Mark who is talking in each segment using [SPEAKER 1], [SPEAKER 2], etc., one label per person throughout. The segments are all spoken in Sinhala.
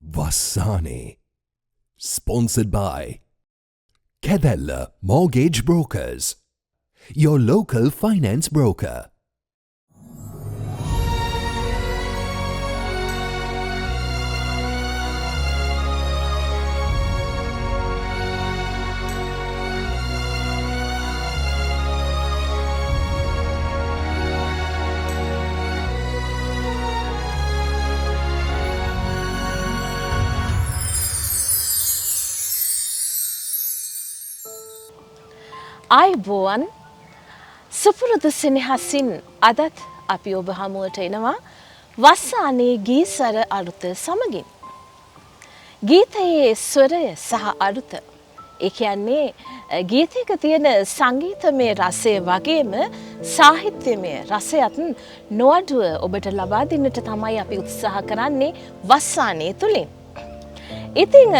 [SPEAKER 1] Vassane. Sponsored by Kedella Mortgage Brokers, your local finance broker.
[SPEAKER 2] ආයුබෝවන් සුපුරුදු සෙනෙහසින් අදත් අපි ඔබ හමුවට එනවා වස්සානේ ගීසර අරුත සමගින්. ගීතයේ ස්වරය සහ අරුත. ඒ කියන්නේ ගීතයක තියෙන සංගීතමය රසය වගේම සාහිත්‍යමය රසයත් නොඅඩුව ඔබට ලබා දෙන්නට තමයි අපි උත්සාහ කරන්නේ වස්සානේ තුලින්. ඉතින්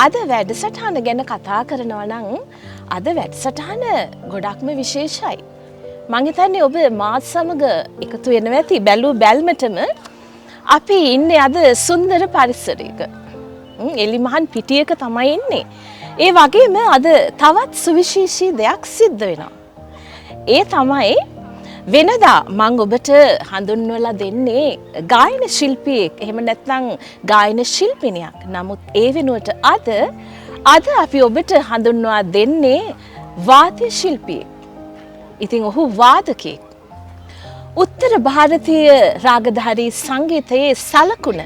[SPEAKER 2] අද වැඩසටහන ගැන කතා කරනවා නම් අද වැඩසටහන ගොඩක්ම විශේෂයි. මං හිතන්නේ ඔබ මාත් සමග එකතු වෙනවා ඇති බැලූ බැල්මටම අපි ඉන්නේ අද සුන්දර පරිසරයක. එලිමහන් පිටියක තමයි ඉන්නේ. ඒ වගේම අද තවත් සුවිශේෂී දෙයක් සිද්ධ වෙනවා. ඒ තමයි වෙනදා මං ඔබට හඳුන්වලා දෙන්නේ ගායන ශිල්පියෙක් එහෙම නැත්නම් ගායන ශිල්පිනියක්. නමුත් ඒ වෙනුවට අද අපි ඔබට හඳුන්වා දෙන්නේ වාද්‍ය ශිල්පියෙක්. ඉතින් ඔහු වාදකයෙක්. උත්තර භාරතීය රාගධාරී සංගීතයේ සලකුණ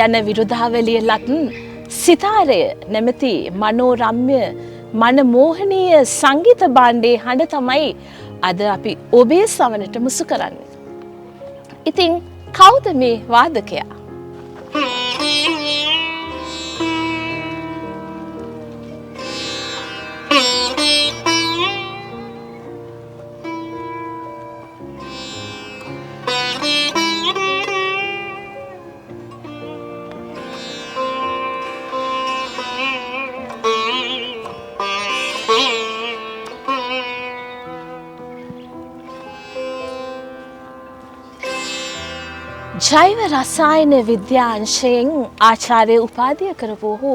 [SPEAKER 2] යන විරුදාවලියලත් සිතාරය නැමැති මනෝරම්‍ය මනමෝහනීය සංගීත භාණ්ඩයේ හඬ තමයි අද අපි ඔබේ සවනට මුසු කරන්නේ. ඉතින් කවුද මේ වාදකයා? ජෛව රසායන විද්‍යාංශයෙන් ආචාර්ය උපාධිය කරපු ඔහු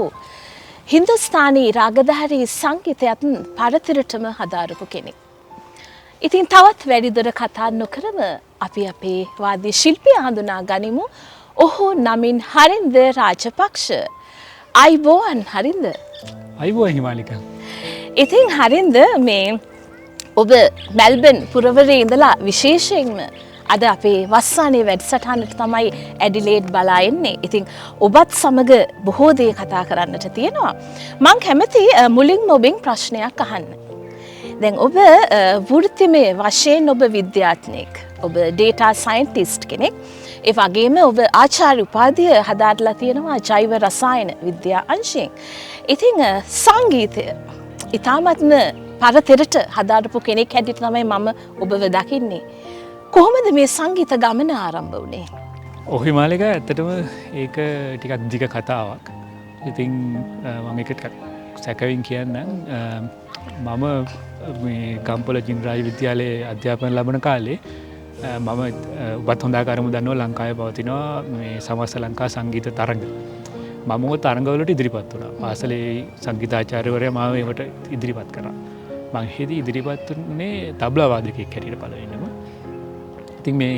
[SPEAKER 2] හින්දුස්ථානී රාගධාරී සංගීතයත් පරතරටම හදාරපු කෙනෙක්. ඉතින් තවත් වැඩිදුර කතා නොකරම අපි අපේ වාද්‍ය ශිල්පියා හඳුනා ගනිමු. ඔහු නමින් හරින්ද රාජපක්ෂ. ආයුබෝවන් හරින්ද.
[SPEAKER 3] ආයුබෝවන් හිමාලිකා.
[SPEAKER 2] ඉතින් හරින්ද මේ ඔබ මෙල්බන් පුරවරේ ඉඳලා විශේෂයෙන්ම අද අපේ වස්සානේ වැඩසටහනට තමයි ඇඩිලේඩ් බලා එන්නේ. ඉතින් ඔබත් සමග බොහෝ දේ කතා කරන්නට තියෙනවා. මං කැමති මුලින්ම ඔබෙන් ප්‍රශ්නයක් අහන්න. දැන් ඔබ වෘත්තිමය වශයෙන් ඔබ විද්‍යාඥයෙක්. ඔබ ඩේටා සයන්ටිස්ට් කෙනෙක්. ඒ වගේම ඔබ ආචාර්ය උපාධිය හදාarලා තියෙනවා ජෛව රසායන විද්‍යා අංශයෙන්. ඉතින් සංගීතය ඊටාත්ම පරතරට හදාරපු කෙනෙක් හැටියට තමයි මම ඔබව දකින්නේ. කොහොමද මේ සංගීත ගමන ආරම්භ වුණේ?
[SPEAKER 3] ඔහු හිමාලිකා ඇත්තටම ඒක ටිකක් දිග කතාවක්. ඉතින් මම ඒක සැකවින් කියන්නම්. මම මේ ගම්පොළ ජිනරාජ විද්‍යාලයේ අධ්‍යාපන ලබන කාලේ මම ඔබත් හොඳාකාරම දන්නවා ලංකාවේ පවතිනවා මේ සමස්ත ලංකා සංගීත තරඟ. මම ඔය තරඟවලට ඉදිරිපත් වුණා. පාසලේ සංගීතාචාර්යවරයා මාව ඒවට ඉදිරිපත් කරා. මම හිතේ ඉදිරිපත් වුණේ තබ්ලා වාදකයෙක් හැටියට පළවෙනිම. ඉතින් මේ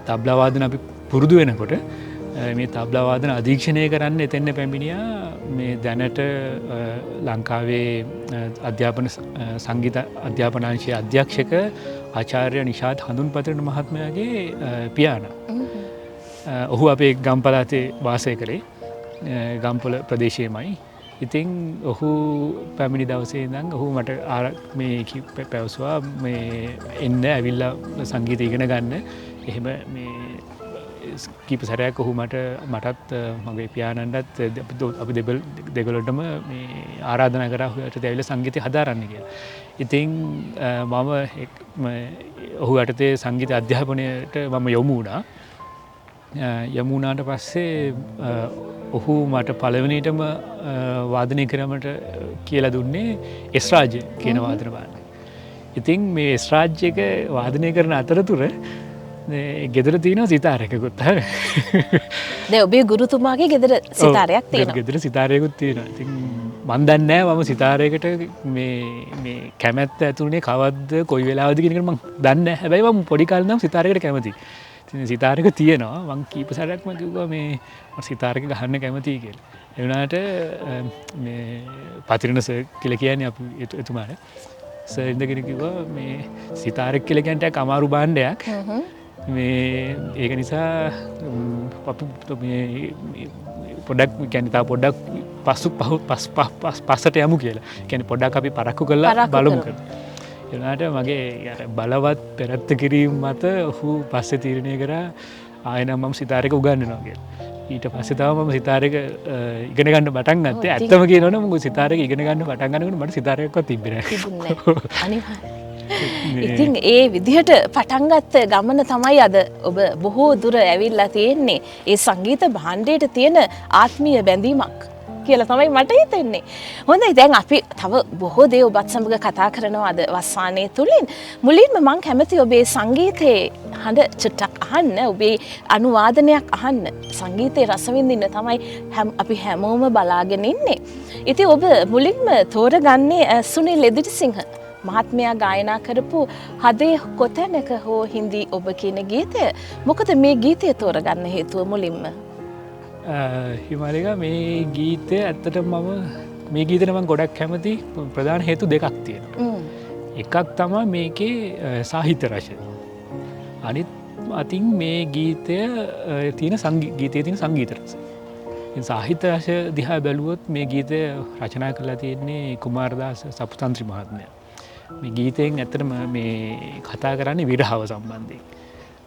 [SPEAKER 3] තබ්ලා වාදන අපි පුරුදු වෙනකොට මේ තබ්ලා වාදන අධීක්ෂණය කරන්න එතෙන්න පැමිණියා මේ දැනට ලංකාවේ අධ්‍යාපන සංගීත අධ්‍යාපනාංශයේ අධ්‍යක්ෂක ආචාර්ය නිෂාද් හඳුන්පතන මහත්මයාගේ පියාණන්. ඔහු අපේ ගම් පළාතේ වාසය කරේ. ගම්පොළ ප්‍රදේශයේමයි. ඉතින් ඔහු පැමිණි දවසේ ඉඳන් ඔහු මට මේ පැවසුවා මේ එන්න ඇවිල්ලා සංගීත ඉගෙන ගන්න. එහෙම මේ කීප සැරයක් ඔහු මටත් මගේ පියාණන්ටත් අපි දෙගොල්ලොන්ටම මේ ආරාධනා කරා ඔහුට ඇවිල්ලා සංගීතය හදාරන්න කියලා. ඉතින් මම ඔහු යටතේ සංගීත අධ්‍යාපනයට මම යොමු වුණා. යමු වුණාට පස්සේ ඔහු මට පළවෙනිටම වාදනය කරමට කියලා දුන්නේ එස් රාජ්‍ය කියන වාදන භාණ්ඩය. ඉතින් මේ එස් රාජ්‍ය එක වාදනය කරන අතරතුර ගෙදර තියෙනවා සිතාරයකුත් හරි.
[SPEAKER 2] දැන් ඔබේ ගුරුතුමාගේ ගෙදර සිතාරයක් තියෙනවා.
[SPEAKER 3] ගෙදර සිතාරයකුත් තියෙනවා. ඉතින් මන් දන්නේ නැහැ මම සිතාරයකට මේ කැමැත්ත ඇතුනේ කවද්ද කොයි වෙලාවද කියන එක මම දන්නේ නැහැ. හැබැයි මම පොඩි කාලේ නම් සිතාරයකට කැමතියි. ඉතින් සිතාරයක තියෙනවා. මං කීප සැරයක්ම කිව්වා මේ මම සිතාරයක ගහන්න කැමතියි කියලා. ඒ වුණාට මේ පතිරණ සර් කියලා කියන්නේ අපි එතුමාට සර් ඉඳගෙන කිව්වා මේ සිතාරයක් කියලා කියන්නේ ටිකක් අමාරු භාණ්ඩයක්. මේ ඒක නිසා පොඩක් කියන්නේ තා පොඩක් පස්සට යමු කියලා. කියන්නේ පොඩක් අපි පරක්කු කරලා බලමු කියලා. ඒ වුණාට මගේ බලවත් පෙරත්ත කිරීම මත ඔහු පස්සේ තීරණය කරා ආයෙනම් මම සිතාරයක උගන්වනවා කියලා. ඊට පස්සේ තමයි මම සිතාරයක ඉගෙන ගන්න පටන් ගත්තේ. ඇත්තම කියනවනම් මම සිතාරයක ඉගෙන ගන්න පටන් ගන්නකොට මට සිතාරයක්වත් තිබ්බේ නැහැ.
[SPEAKER 2] අනිවාර්යයෙන්. ඉතින් ඒ විදිහට පටන් ගත්ත ගමන තමයි අද ඔබ බොහෝ දුර ඇවිල්ලා තියෙන්නේ. ඒ සංගීත භාණ්ඩයට තියෙන ආත්මීය බැඳීමක් කියලා තමයි මට හිතෙන්නේ. හොඳයි දැන් අපි තව බොහෝ දේ ඔබත් සමග කතා කරනවා අද වස්සානයේ තුලින්. මුලින්ම මම කැමති ඔබේ සංගීතයේ හඬ චුට්ටක් අහන්න, ඔබේ අනුවාදනයක් අහන්න. සංගීතයේ රස විඳින්න තමයි අපි හැමෝම බලාගෙන ඉන්නේ. ඉතින් ඔබ මුලින්ම තෝරගන්නේ සුනිල් එදිරිසිංහ මහත්මයා ගායනා කරපු හදේ කොතැනක හෝ හින්දි ඔබ කියන ගීතය. මොකද මේ ගීතය තෝරගන්න හේතුව මුලින්ම?
[SPEAKER 3] හිමාලික මේ ගීතය ඇත්තට මම මේ ගීතයට මම ගොඩක් කැමති ප්‍රධාන හේතු දෙකක් තියෙනවා. එකක් තමයි මේකේ සාහිත්‍ය රසය. අනිත් අතින් මේ ගීතය තියෙන ගීතයේ තියෙන සංගීත රසය. සාහිත්‍ය රසය දිහා බැලුවොත් මේ ගීතය රචනා කරලා තියෙන්නේ කුමාරදාස සපුතන්ත්‍රි මහත්මයා. මේ ගීතයෙන් ඇත්තටම මේ කතා කරන්නේ විරහව සම්බන්ධයෙන්.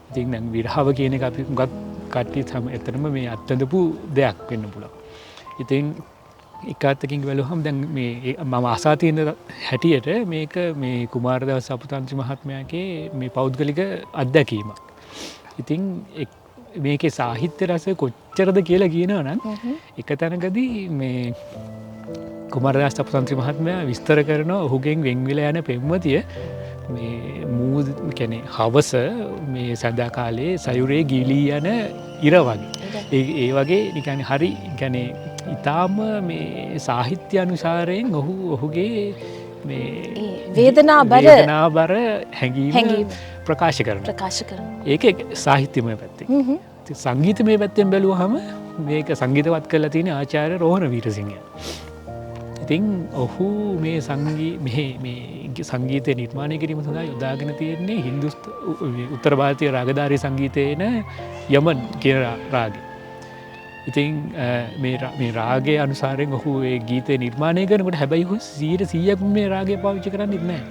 [SPEAKER 3] ඉතින් දැන් විරහව කියන එක අපි හුඟක් කට්ටිය තම ඇත්තටම මේ අත්දැකපු දෙයක් වෙන්න පුළුවන්. ඉතින් එක අතකින් බැලුවහම දැන් මේ මම අසා තියෙන හැටියට මේක මේ කුමාරදාස සපුතන්ත්‍රි මහත්මයාගේ මේ පෞද්ගලික අත්දැකීමක්. ඉතින් මේකේ සාහිත්‍ය රස කොච්චරද කියලා කියනවා නම් එක තැනකදී මේ කුමාරදාස සපුතන්ත්‍රි මහත්මයා විස්තර කරනවා ඔහුගෙන් වෙන් වෙලා යන පෙම්වතිය මේ කියන්නේ හවස මේ සඳා කාලේ සයුරේ ගිලී යන ඉර වගේ. ඒ වගේ නිකන් හරි කියන්නේ ඊටාම මේ සාහිත්‍ය අනුසාරයෙන් ඔහුගේ මේ වේදනාබර හැඟීම ප්‍රකාශ කරනවා. ඒක සාහිත්‍යමය පැත්තෙන්. සංගීතමය පැත්තෙන් බැලුවහම මේක සංගීතවත් කරලා තියෙන ආචාර්ය රෝහණ වීරසිංහයා. ඉතින් ඔහු මේ සංගීතය නිර්මාණය කිරීම සඳහා යොදාගෙන තියෙන්නේ උත්තර භාරතීය රාගධාරී සංගීතයේන යමන් කියන රාගය. ඉතින් මේ රාගය අනුසාරයෙන් ඔහු ඒ ගීතය නිර්මාණය කරනකොට හැබැයි ඔහු 100% මේ රාගය පාවිච්චි කරන්නේ නැහැ.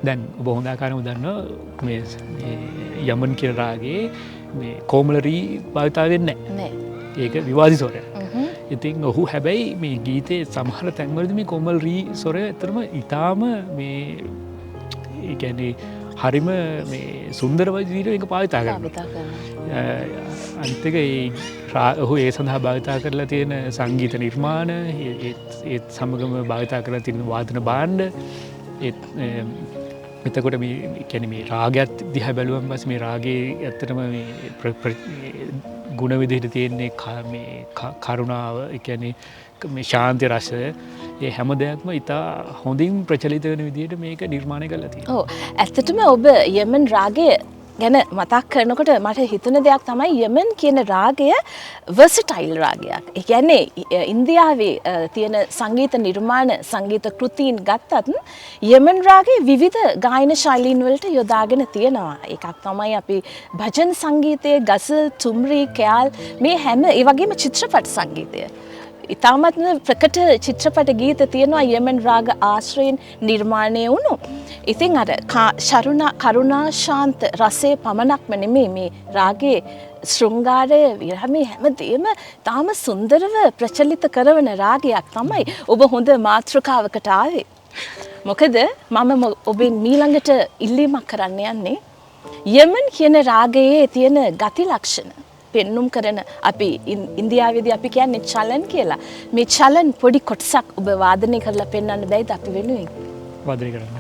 [SPEAKER 3] දැන් ඔබ හොඳ ආකාරව දන්නවා මේ යමන් කියන රාගයේ මේ කොමලරී භාවිතා වෙන්නේ නැහැ. ඒක විවාදිත ස්වරයක්. ඉතින් ඔහු හැබැයි මේ ගීතයේ සමහර තැන්වලදී මේ කොමලරී ස්වරය ඇත්තටම ඊටාම මේ ඒ කියන්නේ හරිම මේ සුන්දර විදිහට ඒක භාවිතා කරනවා. අනිත් එක ඔහු ඒ සඳහා භාවිතා කරලා තියෙන සංගීත නිර්මාණ ඒත් සමගම භාවිතා කරලා තියෙන වාදන භාණ්ඩ එතකොට මේ කියන්නේ මේ රාගයත් දිහා බැලුවම පස්සේ මේ රාගයේ ඇත්තටම මේ ගුණ විදිහට තියෙන්නේ මේ කරුණාව ඒ කියන්නේ මේ ශාන්ති රසය ඒ හැම දෙයක්ම ඉතා හොඳින් ප්‍රචලිත වෙන විදිහට මේක නිර්මාණය කරලා තියෙනවා.
[SPEAKER 2] ඔව් ඇත්තටම ඔබ යමන් රාගය ගැන මතක් කරනකොට මට හිතුන දෙයක් තමයි යමන් කියන රාගය වෙර්සටයිල් රාගයක්. ඒ කියන්නේ ඉන්දියාවේ තියෙන සංගීත නිර්මාණ සංගීත කෘතීන් ගත්තත් යමන් රාගයේ විවිධ ගායන ශෛලීන් වලට යොදාගෙන තියෙනවා. ඒකක් තමයි අපි භජන් සංගීතයේ ගසල්, ටුම්රි, ඛයාල් මේ හැම ඒ වගේම චිත්‍රපට සංගීතය. ඉතාමත්ම ප්‍රකට චිත්‍රපට ගීත තියෙනවා යමන් රාග ආශ්‍රයෙන් නිර්මාණය වුණු. ඉතින් අර කරුණා ශාන්ත රසය පමණක්ම නෙමෙයි මේ රාගයේ ශෘංගාරය විරහමේ හැමදේම තාම සුන්දරව ප්‍රචලිත කරන රාගයක් තමයි ඔබ හොඳ මාතෘකාවකට ආවේ. මොකද මම ඔබෙන් මීළඟට ඉල්ලීමක් කරන්න යන්නේ යමන් කියන රාගයේ තියෙන ගති ලක්ෂණ පෙන්නුම් කරන අපි ඉන්දියාවේදී අපි කියන්නේ චලන් කියලා. මේ චලන් පොඩි කොටසක් ඔබ වාදනය කරලා පෙන්වන්න බැයිද අපි වෙනුවෙන්?
[SPEAKER 3] වාදනය කරන්න.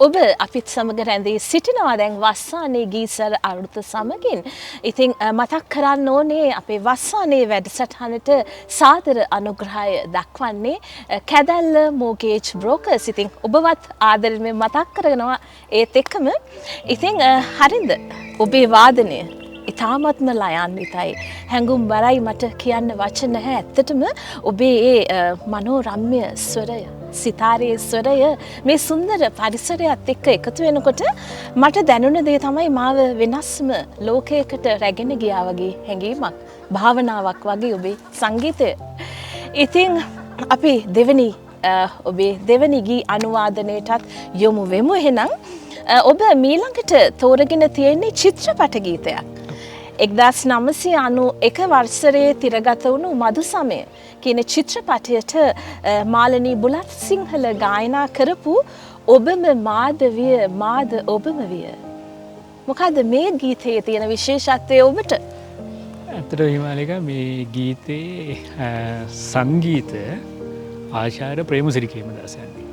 [SPEAKER 2] ඔබ අපිත් සමග රැඳී සිටිනවා දැන් වස්සානේ ගීසර අරුත සමගින්. ඉතින් මතක් කරන්න ඕනේ අපේ වස්සානේ වැඩසටහනට සාදර අනුග්‍රහය දක්වන්නේ කැදැල්ල මෝගේජ් බ්‍රෝකර්ස්. ඉතින් ඔබවත් ආදරෙන් මතක් කරනවා ඒත් එක්කම ඉතින් හරිද ඔබේ වාදනය ඉතාමත්ම ලයන්විතයි. හැඟුම් බරයි මට කියන්න වචන නැහැ. ඇත්තටම ඔබේ ඒ මනෝරම්‍ය ස්වරය සිතාරයේ ස්වරය මේ සුන්දර පරිසරයත් එක්ක එකතු වෙනකොට මට දැනුණ දේ තමයි මාව වෙනස්ම ලෝකයකට රැගෙන ගියා වගේ හැඟීමක් භාවනාවක් වගේ ඔබේ සංගීතය. ඉතින් අපි ඔබේ දෙවනි ගී අනුවාදනයටත් යොමු වෙමු එහෙනම්. ඔබ මීළඟට තෝරගෙන තියෙන්නේ චිත්‍රපට ගීතයක්. 1991 වර්ෂයේ තිරගත වුණු මధు සමය කියන චිත්‍රපටයට මාලනී බුලත් සිංහල ගායනා කරපු ඔබම මාධවිය මාද ඔබම විය. මොකද මේ ගීතයේ තියෙන විශේෂත්වය ඔබට?
[SPEAKER 3] ඇත්තට හිමාලික මේ ගීතේ සංගීතය ආචාර්ය ප්‍රේමසිරි ක්‍රේමදාසයන්ගේ.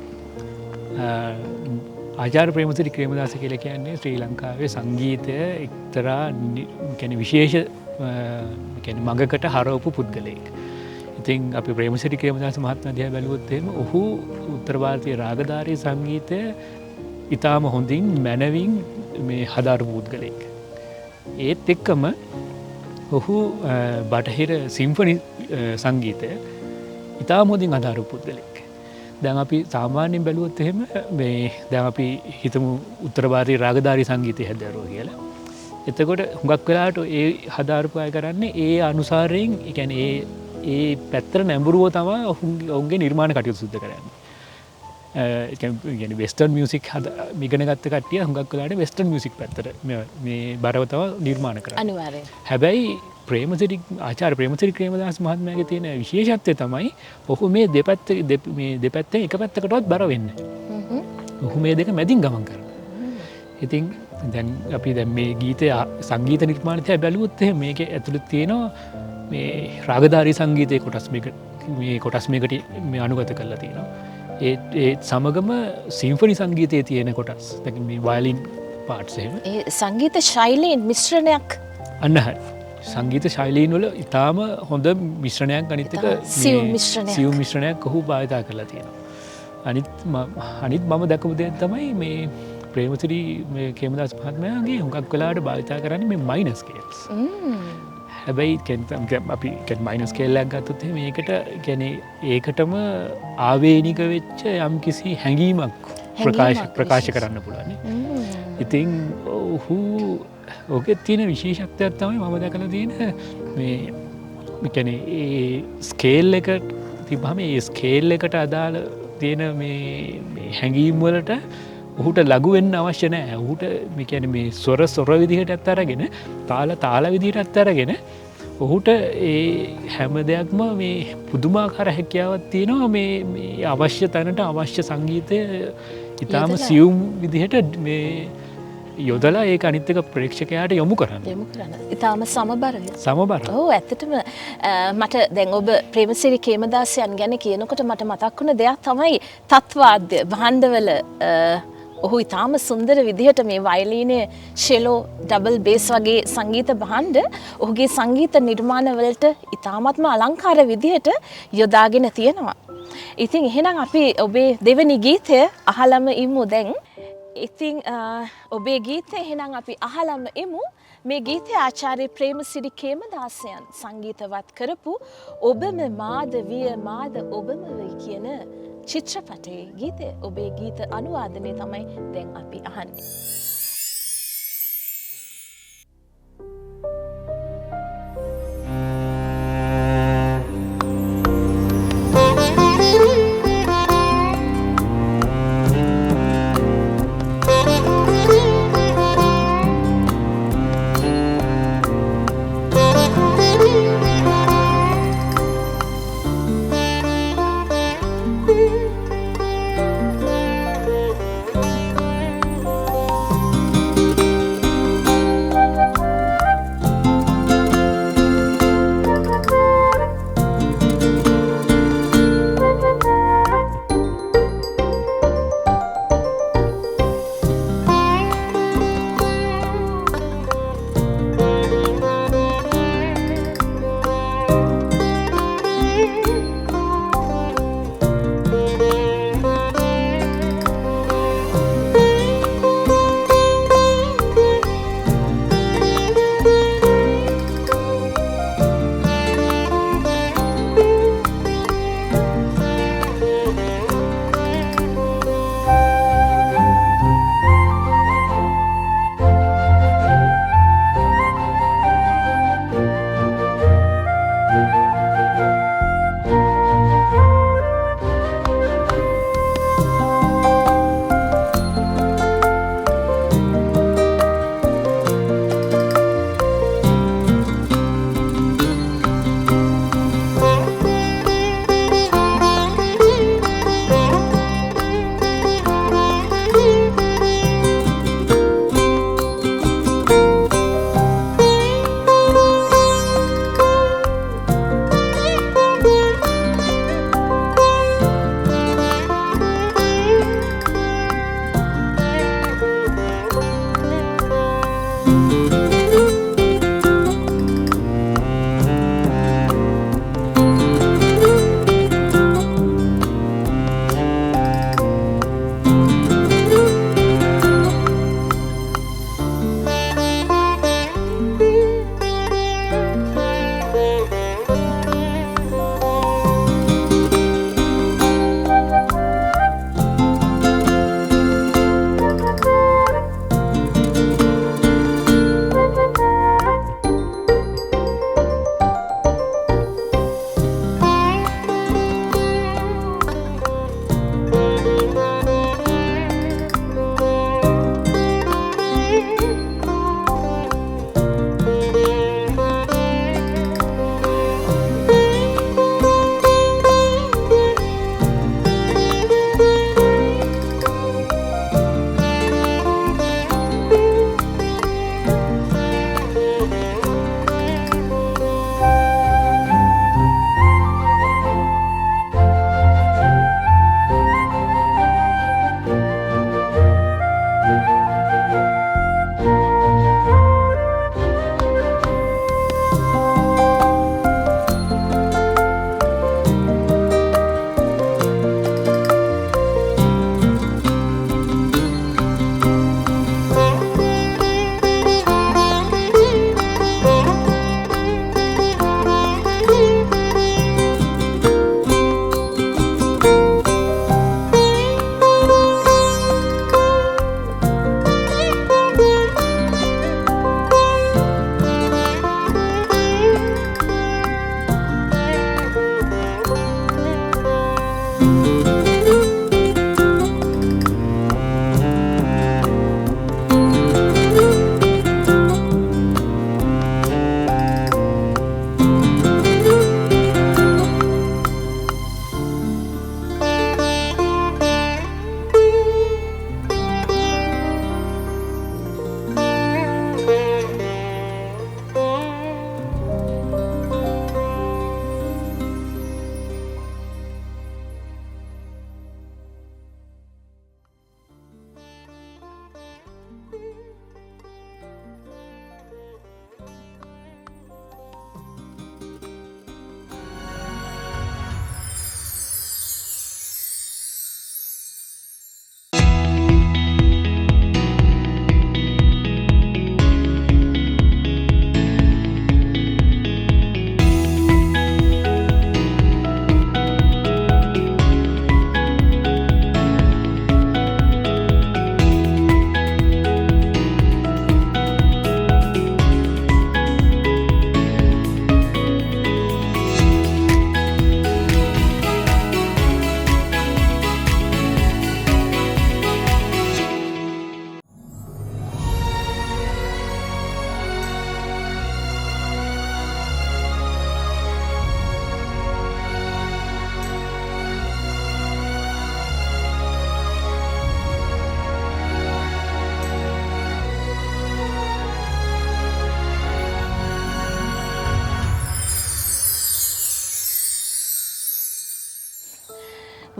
[SPEAKER 3] ආචාර්ය ප්‍රේමසිරි ක්‍රේමදාස කියලා කියන්නේ ශ්‍රී ලංකාවේ සංගීතය එක්තරා කියන්නේ විශේෂ කියන්නේ මඟකට හරවපු පුද්ගලයෙක්. ඉතින් අපි ප්‍රේමසිරි ක්‍රේමදාස මහත්මයා දිහා බැලුවොත් එහෙම ඔහු උත්තර ಭಾರತೀಯ රාගධාරී සංගීතය ඊටාම හොඳින් මනවින් මේ හදාරු පුද්ගලයෙක්. ඒත් එක්කම ඔහු බටහිර සිම්ෆනි සංගීතය ඊටාම හොඳින් හදාරු පුද්ගලයෙක්. දැන් අපි සාමාන්‍යයෙන් බැලුවොත් එහෙම මේ දැන් අපි හිතමු උත්තර ಭಾರತೀಯ රාගධාරී සංගීතය හැදෑරුවා කියලා. එතකොට හුඟක් වෙලාවට ඒ හදාරපු අය කරන්නේ ඒ අනුසාරයෙන් ඒ කියන්නේ ඒ පැත්තට නැඹුරුව තමයි ඔවුන්ගේ නිර්මාණ කටයුතු සිදු කරන්නේ. ඒ කියන්නේ වෙස්ටර්න් මියුසික් ඉගෙන ගත්ත කට්ටිය හුඟක් වෙලාවට වෙස්ටර්න් මියුසික් පැත්තට මේ බරව තමයි නිර්මාණ කරන්නේ.
[SPEAKER 2] අනිවාර්යයෙන්.
[SPEAKER 3] හැබැයි ආචාර්ය ප්‍රේමසිරි ක්‍රේමදාස මහත්මයාගේ තියෙන විශේෂත්වය තමයි ඔහු මේ දෙපැත්තෙන් එක පැත්තකටවත් බර වෙන්නේ. ඔහු මේ දෙක මැදින් ගමන් කරනවා. ඉතින් දැන් අපි දැන් මේ ගීතය සංගීත නිර්මාණය බැලුවොත් එහෙනම් මේකේ ඇතුළත තියෙනවා මේ රාගධාරී සංගීතයේ කොටස් මේකට මේ අනුගත කරලා තියෙනවා. ඒ සමගම සිම්ෆනි සංගීතයේ තියෙන කොටස්. දැන් මේ වයලින් පාර්ට්ස් එහෙම.
[SPEAKER 2] ඒ සංගීත ශෛලීන් මිශ්‍රණයක්
[SPEAKER 3] අන්න හරි. සංගීත ශෛලීන් වල ඉතාම හොඳ මිශ්‍රණයක් අනිත් එක සියුම් මිශ්‍රණයක් ඔහු භාවිතා කරලා තියෙනවා. අනිත් මම දැකපු දේ තමයි මේ ප්‍රේමසිරි මේ කේමදාස මහත්මයාගේ හුඟක් වෙලාවට භාවිතා කරන්නේ මේ මයිනර් ස්කේල්ස්. හැබැයි අපි මයිනර් ස්කේල් එකක් ගත්තොත් මේකට කියන්නේ ඒකටම ආවේනික වෙච්ච යම්කිසි හැඟීමක් ප්‍රකාශ කරන්න පුළුවන්. ඉතින් ඔහු ඔකේ තියෙන විශේෂත්වයක් තමයි මම දැකලා තියෙන මේ කියන්නේ ඒ ස්කේල් එක තිබ්බම ඒ ස්කේල් එකට අදාළ තියෙන මේ හැඟීම් වලට ඔහුට ලඝු වෙන්න අවශ්‍ය නැහැ. ඔහුට මේ කියන්නේ මේ ස්වර විදිහටත් අරගෙන තාල විදිහටත් අරගෙන ඔහුට ඒ හැම දෙයක්ම මේ පුදුමාකාර හැකියාවක් තියෙනවා මේ අවශ්‍ය තැනට අවශ්‍ය සංගීතය ඊටාම සියුම් විදිහට මේ යොදලා ඒක අනිත් එක ප්‍රේක්ෂකයාට යොමු කරන්න.
[SPEAKER 2] ඊටාම සමබරයි. ඔව් ඇත්තටම මට දැන් ඔබ ප්‍රේමසිරි කේමදාසයන් ගැන කියනකොට මට මතක් වුණ දෙයක් තමයි තත්වාද්‍ය භාණ්ඩවල ඔහු ඉතාම සුන්දර විදිහට මේ වයලීනයේ ෂෙලෝ ඩබල් බේස් වගේ සංගීත භාණ්ඩ ඔහුගේ සංගීත නිර්මාණවලට ඉතාමත්ම අලංකාර විදිහට යොදාගෙන තියෙනවා. ඉතින් එහෙනම් අපි ඔබේ දෙවෙනි ගීතය අහලම ඉමු දැන්. ඉතින් ඔබේ ගීතය එහෙනම් අපි අහලම ඉමු. මේ ගීතය ආචාර්ය ප්‍රේමසිරි කේමදාසයන් සංගීතවත් කරපු ඔබම මාද විය මාද ඔබම වෙයි කියන චිත්‍රපටයේ ගීතය. ඔබේ ගීත අනුවාදනය තමයි දැන් අපි අහන්නේ.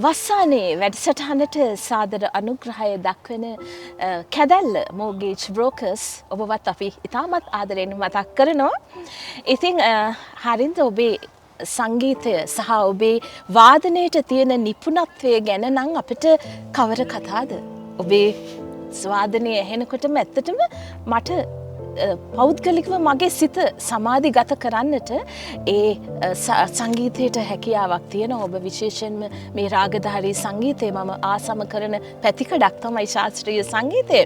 [SPEAKER 2] වස්සානේ වැඩසටහනට සාදර අනුග්‍රහය දක්වන කැදැල්ල මෝර්ගේජ් බ්‍රෝකර්ස් ඔබවත් අපි ඉතාමත් ආදරයෙන් මතක් කරනවා. ඉතින් හරින්ද ඔබේ සංගීතය සහ ඔබේ වාදනයට තියෙන නිපුණත්වය ගැන නම් අපිට කවර කතාද? ඔබේ ස්වාදනය ඇහෙනකොටම ඇත්තටම මට පෞද්ගලිකව මගේ සිත සමාධිගත කරන්නට ඒ සංගීතයට හැකියාවක් තියෙනවා. ඔබ විශේෂයෙන්ම මේ රාගධාරී සංගීතය මම ආසම කරන පැතිකඩක් තමයි ශාස්ත්‍රීය සංගීතය.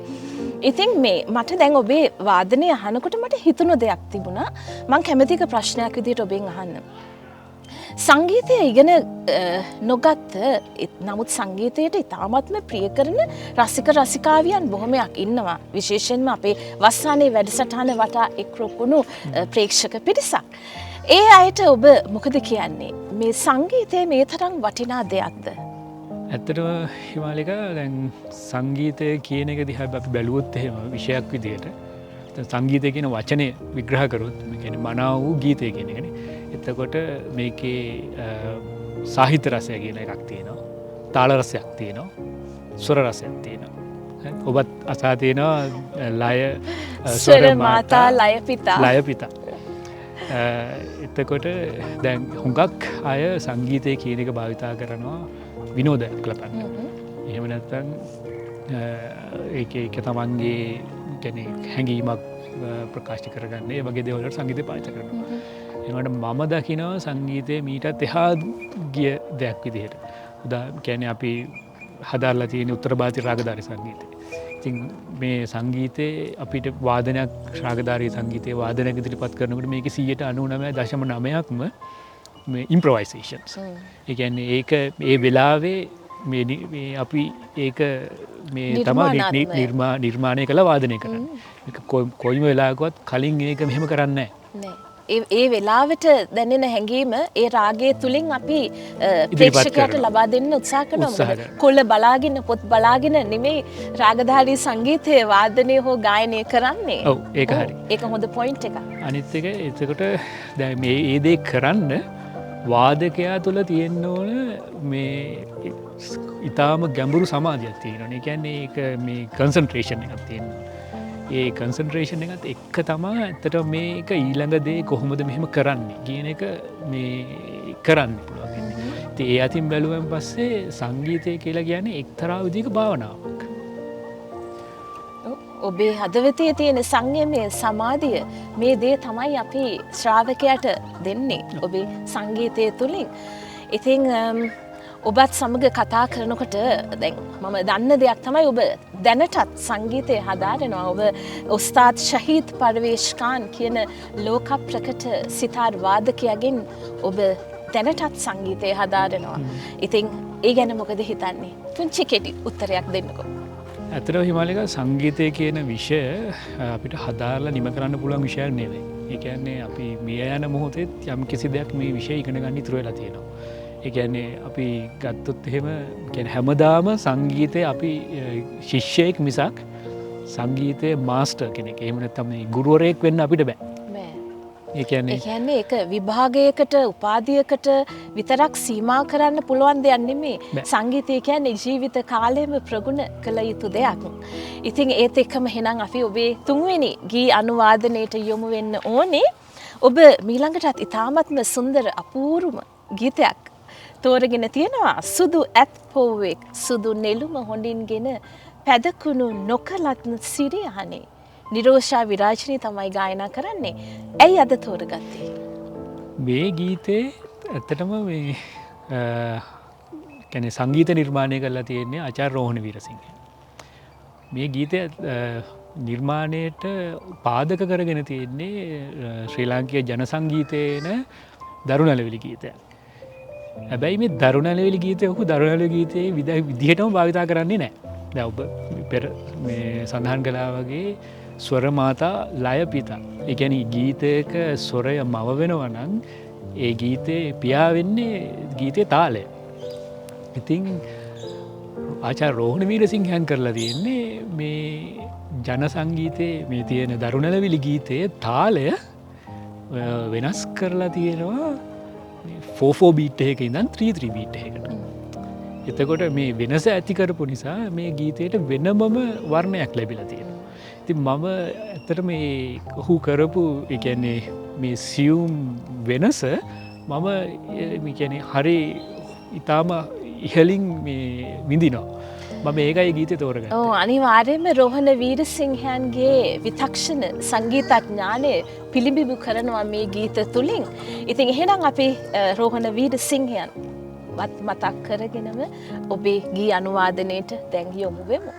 [SPEAKER 2] ඉතින් මේ මට දැන් ඔබේ වාදනය අහනකොට මට හිතුණු දෙයක් තිබුණා. මම කැමති එක ප්‍රශ්නයක් විදිහට ඔබෙන් අහන්න. සංගීතය ඉගෙන නොගත්ත නමුත් සංගීතයට ඉතාමත්ම ප්‍රිය කරන රසික රසිකාවියන් බොහොමයක් ඉන්නවා. විශේෂයෙන්ම අපේ වස්සානේ වැඩසටහන වටා එක්රොකුණු ප්‍රේක්ෂක පිරිසක්. ඒ අයට ඔබ මොකද කියන්නේ? මේ සංගීතය මේ තරම් වටිනා දෙයක්ද?
[SPEAKER 3] ඇත්තටම හිමාලික දැන් සංගීතය කියන එක දිහා අපි බැලුවොත් එහෙම විෂයක් විදිහට සංගීතය කියන වචනය විග්‍රහ කරොත් මේ කියන්නේ මනාව වූ ගීතය කියන එකනේ. එතකොට මේකේ සාහිත්‍ය රසය කියන එකක් තියෙනවා. තාල රසයක් තියෙනවා. ස්වර රසයක් තියෙනවා. ඔබත් අසා තියෙනවා ලය
[SPEAKER 2] ස්වර මාතා ලය පිතා.
[SPEAKER 3] ලය පිතා. එතකොට දැන් හුඟක් අය සංගීතය කියන එක භාවිතා කරනවා විනෝදයක් ලබන්න. එහෙම නැත්නම් ඒක තමන්ගේ කියන්නේ හැඟීමක් ප්‍රකාශ කරගන්න ඒ වගේ දේවල් වලට සංගීතය පාවිච්චි කරනවා. ඒකට මම දකිනවා සංගීතය මීටත් එහා ගිය දෙයක් විදිහට. කියන්නේ අපි හදාරලා තියෙන උත්තර භාරතීය රාගධාරී සංගීතය. ඉතින් මේ සංගීතේ අපිට වාදනයක් රාගධාරී සංගීතයේ වාදනයක් ඉදිරිපත් කරනකොට මේකේ 99.9%ක්ම මේ ඉම්ප්‍රොවයිසේෂන්ස්. ඒ කියන්නේ ඒක ඒ වෙලාවේ මේ අපි ඒක මේ තමයි නිර්මාණය කළ වාදනය කරන්නේ. ඒක කොයිම වෙලාවකවත් කලින් ඒක මෙහෙම කරන්නේ නැහැ.
[SPEAKER 2] ඒ වෙලාවට දැනෙන හැඟීම ඒ රාගය තුලින් අපි ප්‍රේක්ෂකයාට ලබා දෙන්න උත්සාහ කරනවා. කොළ බලාගෙන පොත් බලාගෙන නෙමෙයි රාගධාරී සංගීතයේ වාදනය හෝ ගායනය කරන්නේ.
[SPEAKER 3] ඔව් ඒක හරි.
[SPEAKER 2] ඒක හොඳ පොයින්ට් එකක්.
[SPEAKER 3] අනිත් එක එතකොට දැන් මේ දේ කරන්න වාදකයා තුළ තියෙන්න ඕන මේ ඊටාම ගැඹුරු සමාධියක් තියෙනවා. ඒ කියන්නේ ඒක මේ කන්සන්ට්‍රේෂන් එකක් තියෙනවා. ඒ කන්සන්ට්‍රේෂන් එකත් එක්ක තමා ඇත්තට මේක ඊළඟ දේ කොහොමද මෙහෙම කරන්නේ කියන එක මේ කරන්න පුළුවන් වෙන්නේ. ඉතින් ඒ අතින් බැලුවෙන් පස්සේ සංගීතය කියලා කියන්නේ එක්තරා විදිහක භාවනාවක්.
[SPEAKER 2] ඔබේ හදවතේ තියෙන සංයමය සමාධිය මේ දේ තමයි අපි ශ්‍රාවකයාට දෙන්නේ ඔබේ සංගීතය තුලින්. ඉතින් ඔබත් සමග කතා කරනකොට දැන් මම දන්න දෙයක් තමයි ඔබ දැනටත් සංගීතය හදාරනවා. ඔබ උස්තාද් ශහීද් පර්වේෂ් ඛාන් කියන ලෝක ප්‍රකට සිතාර් වාදකයාගෙන් ඔබ දැනටත් සංගීතය හදාරනවා. ඉතින් ඒ ගැන මොකද හිතන්නේ? පුංචි කෙටි උත්තරයක් දෙන්නකෝ.
[SPEAKER 3] ඇත්තටම හිමාලික සංගීතය කියන විෂය අපිට හදාරලා නිම කරන්න පුළුවන් විෂයක් නෙවෙයි. ඒ කියන්නේ අපි මිය යන මොහොතේ යම් කිසි දෙයක් මේ විෂය ඉගෙන ගන්න ඉතුරු වෙලා තියෙනවා. ඒ කියන්නේ අපි ගත්තොත් එහෙම කියන්නේ හැමදාම සංගීතය අපි ශිෂ්‍යයෙක් මිසක් සංගීතයේ මාස්ටර් කෙනෙක් එහෙම නැත්නම් මේ ගුරුවරයෙක් වෙන්න අපිට බෑ. ඒ කියන්නේ
[SPEAKER 2] ඒක විභාගයකට උපාධියකට විතරක් සීමා කරන්න පුළුවන් දෙයක් නෙමෙයි. සංගීතය කියන්නේ ජීවිත කාලයම ප්‍රගුණ කළ යුතු දෙයක්. ඉතින් ඒත් එක්කම එහෙනම් අපි ඔබේ තුන්වෙනි ගී අනුවාදනයට යොමු වෙන්න ඕනේ. ඔබ මීළඟටත් ඉතාමත්ම සුන්දර අපූර්වම ගීතයක් තෝරගෙන තියෙනවා. සුදු ඇත් පොව්වෙක් සුදු නෙළුම හොඳින්ගෙන පැදකුණු නොකලත් සිරියහනේ. නිරෝෂා විරාජනී තමයි ගායනා කරන්නේ. ඇයි අද තෝරගත්තේ?
[SPEAKER 3] මේ ගීතේ ඇත්තටම මේ කියන්නේ සංගීත නිර්මාණය කරලා තියෙන්නේ ආචාර්ය රෝහණ වීරසිංහ. මේ ගීතය නිර්මාණයට පාදක කරගෙන තියෙන්නේ ශ්‍රී ලාංකීය ජන සංගීතයේන දරුණැලවිලි ගීතයක්. හැබැයි මේ දරුණැලවිලි ගීතය ඔහු දරුණැලවිලි ගීතයේ විදිහටම භාවිතා කරන්නේ නැහැ. දැන් ඔබ පෙර මේ සඳහන් කළා වගේ ස්වර මාතා ලය පිතා. ඒ කියන්නේ ගීතයක ස්වරය මව වෙනවා නම් ඒ ගීතේ පියා වෙන්නේ ගීතේ තාලය. ඉතින් ආචාර්ය රෝහණ වීරසිංහයන් කරලා තියෙන්නේ මේ ජන සංගීතයේ මේ තියෙන දරුණැලවිලි ගීතයේ තාලය වෙනස් කරලා තියෙනවා 4/4 බීට් එකක ඉඳන් 3/3 බීට් එකකට. එතකොට මේ වෙනස ඇති කරපු නිසා මේ ගීතයට වෙනමම වර්ණයක් ලැබිලා තියෙනවා. ඉතින් මම ඇත්තට මේ ඔහු කරපු ඒ කියන්නේ මේ සියුම් වෙනස මම මේ කියන්නේ හරි ඊටාම ඉහලින් මේ විඳිනවා. මම ඒකයි ගීතය තෝරගත්තේ.
[SPEAKER 2] ඔව් අනිවාර්යයෙන්ම රෝහණ වීරසිංහයන්ගේ විතක්ෂණ සංගීතඥානය පිළිබිඹු කරනවා මේ ගීත තුලින්. ඉතින් එහෙනම් අපි රෝහණ වීරසිංහයන් මතක් කරගෙනම ඔබේ ගී අනුවාදනයට දැන් යොමු වෙමු.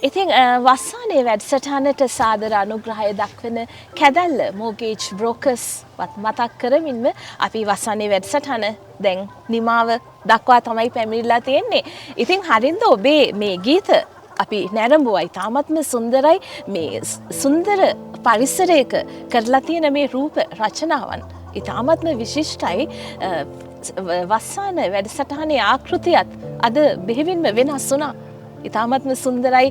[SPEAKER 2] ඉතින් වස්සානේ වැඩසටහනට සාදර අනුග්‍රහය දක්වන කැදැල්ල මෝගේජ් බ්‍රෝකර්ස් මතක් කරමින්ම අපි වස්සානේ වැඩසටහන දැන් නිමාව දක්වා තමයි පැමිණිලා තියෙන්නේ. ඉතින් හරින්ද ඔබේ මේ ගීත අපි නැරඹුවා. ඉතාමත්ම සුන්දරයි මේ සුන්දර පරිසරයක කරලා තියෙන මේ රූප රචනාවන්. ඉතාමත්ම විශිෂ්ටයි. වස්සාන වැඩසටහනේ ආකෘතියත් අද බෙහෙවින්ම වෙනස් වුණා. ඉතාමත්ම සුන්දරයි.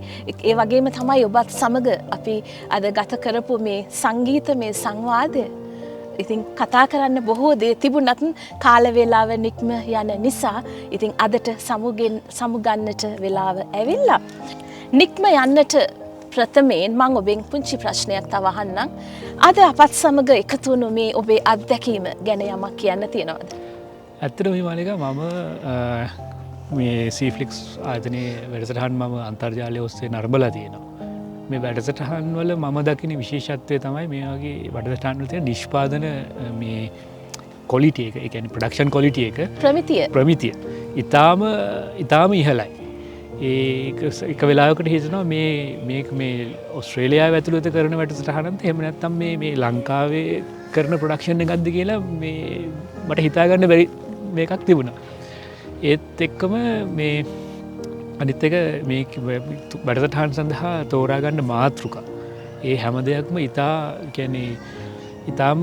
[SPEAKER 2] ඒ වගේම තමයි ඔබත් සමග අපි අද ගත කරපු මේ සංගීතමය සංවාදය. ඉතින් කතා කරන්න බොහෝ දේ තිබුණත් කාල වේලාව නික්ම යන නිසා ඉතින් අදට සමුගන්නට වෙලාව ඇවිල්ලා. නික්ම යන්නට ප්‍රථමයෙන් මම ඔබෙන් පුංචි ප්‍රශ්නයක් තව අහන්නම්. අද අපත් සමග එකතු වුණු මේ ඔබේ අත්දැකීම ගැන යමක් කියන්න තියෙනවද?
[SPEAKER 3] ඇත්තටම මේ මාලික මම මේ සීෆ්ලික්ස් ආයතනයේ වැඩසටහන් මම අන්තර්ජාලය ඔස්සේ නරඹලා තියෙනවා. මේ වැඩසටහන් වල මම දකින විශේෂත්වය තමයි මේ වගේ වැඩසටහන් වල තියෙන නිෂ්පාදන මේ ක්වොලිටි එක, ඒ කියන්නේ ප්‍රොඩක්ෂන් ක්වොලිටි එක, ප්‍රමිතිය ඊටාම ඉහළයි. ඒක වෙලාවකට හිතනවා මේ ඔස්ට්‍රේලියාව ඇතුළත කරන වැඩසටහනත් එහෙම නැත්නම් මේ ලංකාවේ කරන ප්‍රොඩක්ෂන් එකක්ද කියලා මේ මට හිතාගන්න බැරි මේකක් තිබුණා. ඒත් එක්කම මේ අනිත් එක මේ වැඩසටහන් සඳහා තෝරාගන්න මාතෘකා ඒ හැම දෙයක්ම ඉතාම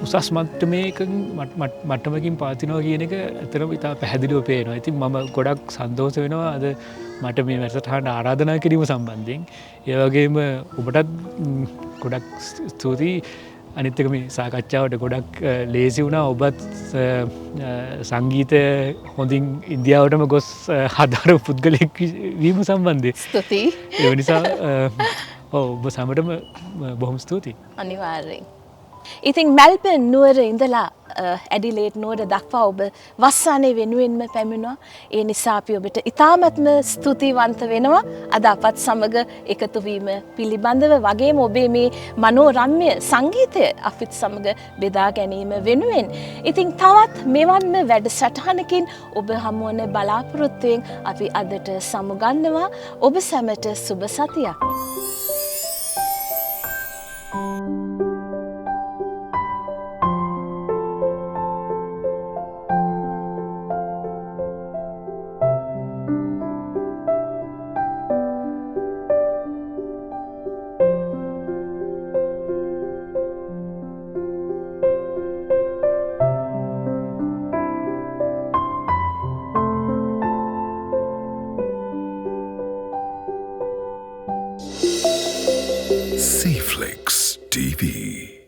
[SPEAKER 3] උසස් මට්ටමකින් පවතිනවා කියන එක ඇත්තටම ඉතා පැහැදිලිව පේනවා. ඉතින් මම ගොඩක් සන්තෝෂ වෙනවා අද මට මේ වැඩසටහනට ආරාධනා කිරීම සම්බන්ධයෙන්. ඒ වගේම ඔබටත් ගොඩක් ස්තුතියි. අනිත් එක මේ සාකච්ඡාවට ගොඩක් ලේසි වුණා. ඔබත් සංගීතය හොඳින් ඉන්දියාවටම ගොස් හදාර පුද්ගලයෙක් වීම සම්බන්ධයෙන්
[SPEAKER 2] ස්තුතියි.
[SPEAKER 3] ඒ නිසා ඔබ සමටම බොහොම ස්තුතියි.
[SPEAKER 2] අනිවාර්යෙන්. ඉතින් මෙල්බර්න් නුවර ඉඳලා ඇඩිලේඩ් නුවර දක්වා ඔබ වස්සානේ වෙනුවෙන්ම පැමිණුවා. ඒ නිසා අපි ඔබට ඉතාමත්ම ස්තුතිවන්ත වෙනවා අද අපත් සමග එකතු වීම පිළිබඳව. වගේම ඔබේ මේ මනෝරම්‍ය සංගීතය අපිත් සමග බෙදා ගැනීම වෙනුවෙන්. ඉතින් තවත් මෙවන්ම වැඩසටහනකින් ඔබ හමුවන බලාපොරොත්තුවෙන් අපි අදට සමුගන්නවා. ඔබ සැමට සුබ සතියක්.
[SPEAKER 1] Cflix TV.